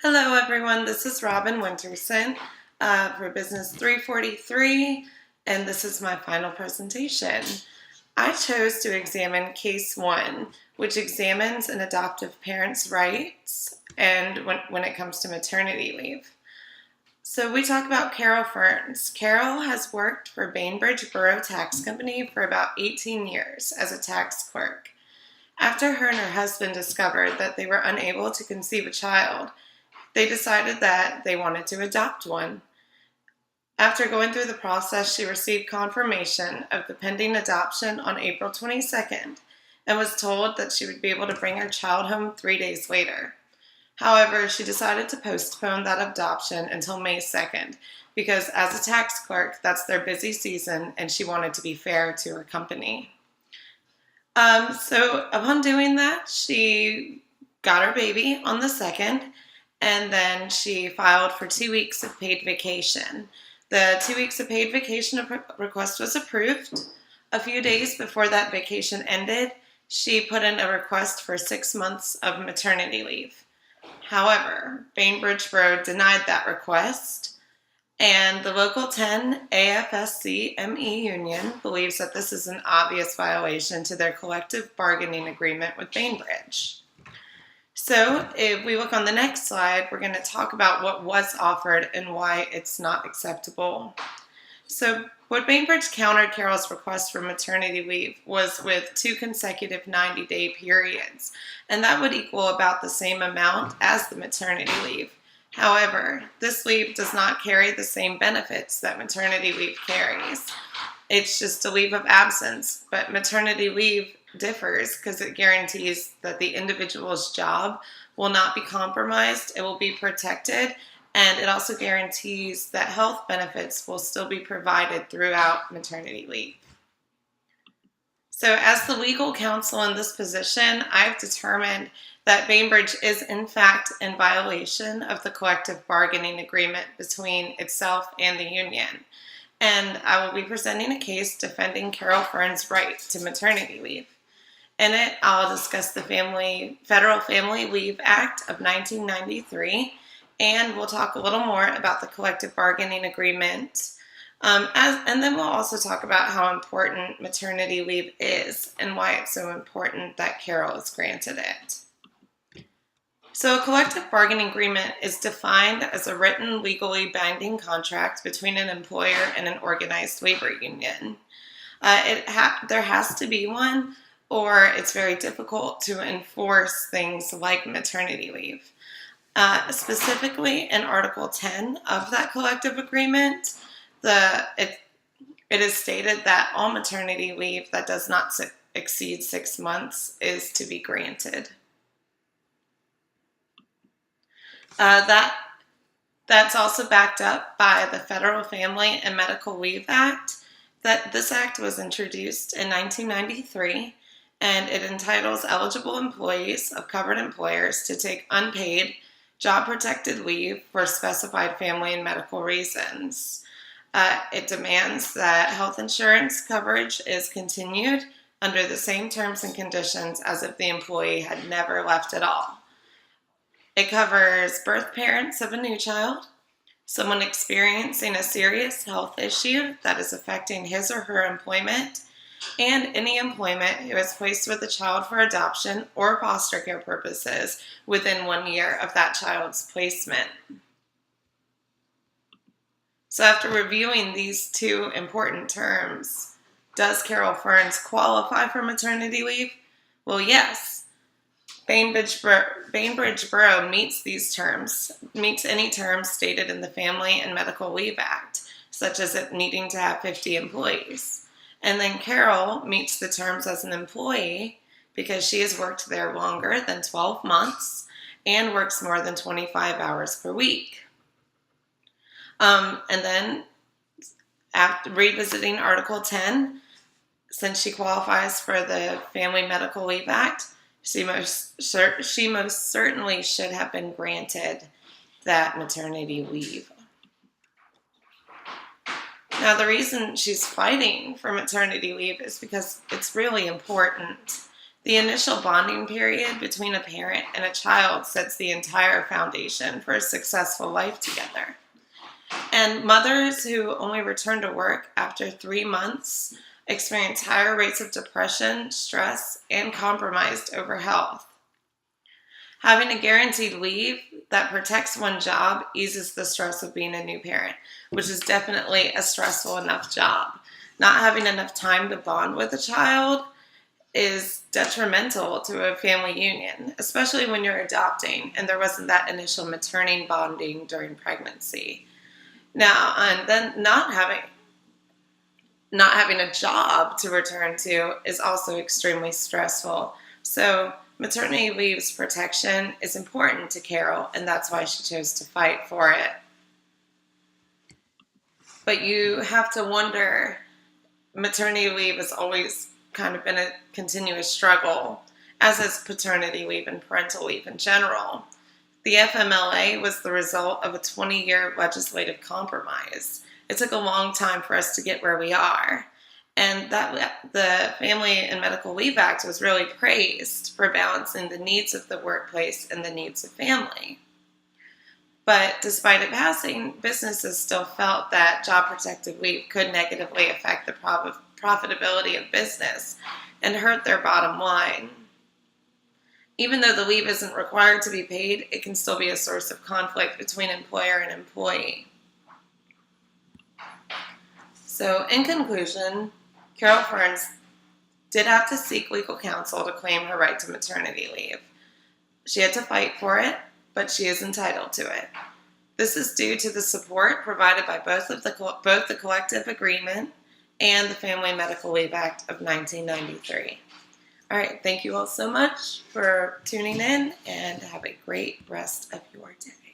Hello everyone, this is Robin Winterson for Business 343, and this is my final presentation. I chose to examine Case 1, which examines an adoptive parent's rights and when it comes to maternity leave. So we talk about Carol Ferns. Carol has worked for Bainbridge Borough Tax Company for about 18 years as a tax clerk. After her and her husband discovered that they were unable to conceive a child, they decided that they wanted to adopt one. After going through the process, she received confirmation of the pending adoption on April 22nd and was told that she would be able to bring her child home 3 days later. However, she decided to postpone that adoption until May 2nd because as a tax clerk, that's their busy season and she wanted to be fair to her company. So upon doing that, she got her baby on the 2nd, and then she filed for 2 weeks of paid vacation. The 2 weeks of paid vacation request was approved. A few days before that vacation ended, she put in a request for 6 months of maternity leave. However, Bainbridge Borough denied that request, and the Local 10 AFSC-ME union believes that this is an obvious violation to their collective bargaining agreement with Bainbridge. So if we look on the next slide, we're going to talk about what was offered and why it's not acceptable. So what Bainbridge countered Carol's request for maternity leave was with 2 consecutive 90-day periods, and that would equal about the same amount as the maternity leave. However, this leave does not carry the same benefits that maternity leave carries. It's just a leave of absence, but maternity leave differs because it guarantees that the individual's job will not be compromised, it will be protected, and it also guarantees that health benefits will still be provided throughout maternity leave. So as the legal counsel in this position, I've determined that Bainbridge is in fact in violation of the collective bargaining agreement between itself and the union. And I will be presenting a case defending Carol Ferns' right to maternity leave. In it, I'll discuss the Federal Family Leave Act of 1993, and we'll talk a little more about the collective bargaining agreement. And then we'll also talk about how important maternity leave is and why it's so important that Carol is granted it. So a collective bargaining agreement is defined as a written, legally binding contract between an employer and an organized labor union. There has to be one, or it's very difficult to enforce things like maternity leave. Specifically in Article 10 of that collective agreement, it is stated that all maternity leave that does not exceed 6 months is to be granted. That's also backed up by the Federal Family and Medical Leave Act. This act was introduced in 1993, and it entitles eligible employees of covered employers to take unpaid, job-protected leave for specified family and medical reasons. It demands that health insurance coverage is continued under the same terms and conditions as if the employee had never left at all. It covers birth parents of a new child, someone experiencing a serious health issue that is affecting his or her employment, and any employment who is placed with a child for adoption or foster care purposes within 1 year of that child's placement. So after reviewing these 2 important terms, does Carol Ferns qualify for maternity leave? Well, yes. Bainbridge Borough meets any terms stated in the Family and Medical Leave Act, such as it needing to have 50 employees. And then Carol meets the terms as an employee because she has worked there longer than 12 months and works more than 25 hours per week. And then after revisiting Article 10, since she qualifies for the Family Medical Leave Act, she most certainly should have been granted that maternity leave. Now, the reason she's fighting for maternity leave is because it's really important The initial bonding period between a parent and a child sets the entire foundation for a successful life together. And mothers who only return to work after 3 months experience higher rates of depression, stress, and compromised over health. Having a guaranteed leave that protects one job eases the stress of being a new parent, which is definitely a stressful enough job. Not having enough time to bond with a child is detrimental to a family union, especially when you're adopting and there wasn't that initial maternal bonding during pregnancy. Now, and then not having a job to return to is also extremely stressful. So maternity leave's protection is important to Carol, and that's why she chose to fight for it. But you have to wonder, maternity leave has always kind of been a continuous struggle, as is paternity leave and parental leave in general. The FMLA was the result of a 20-year legislative compromise. It took a long time for us to get where we are. And that the Family and Medical Leave Act was really praised for balancing the needs of the workplace and the needs of family. But despite it passing, businesses still felt that job protected leave could negatively affect the profitability of business and hurt their bottom line. Even though the leave isn't required to be paid, it can still be a source of conflict between employer and employee. So, in conclusion, Carol Ferns did have to seek legal counsel to claim her right to maternity leave. She had to fight for it, but she is entitled to it. This is due to the support provided by both the collective agreement and the Family Medical Leave Act of 1993. All right, thank you all so much for tuning in, and have a great rest of your day.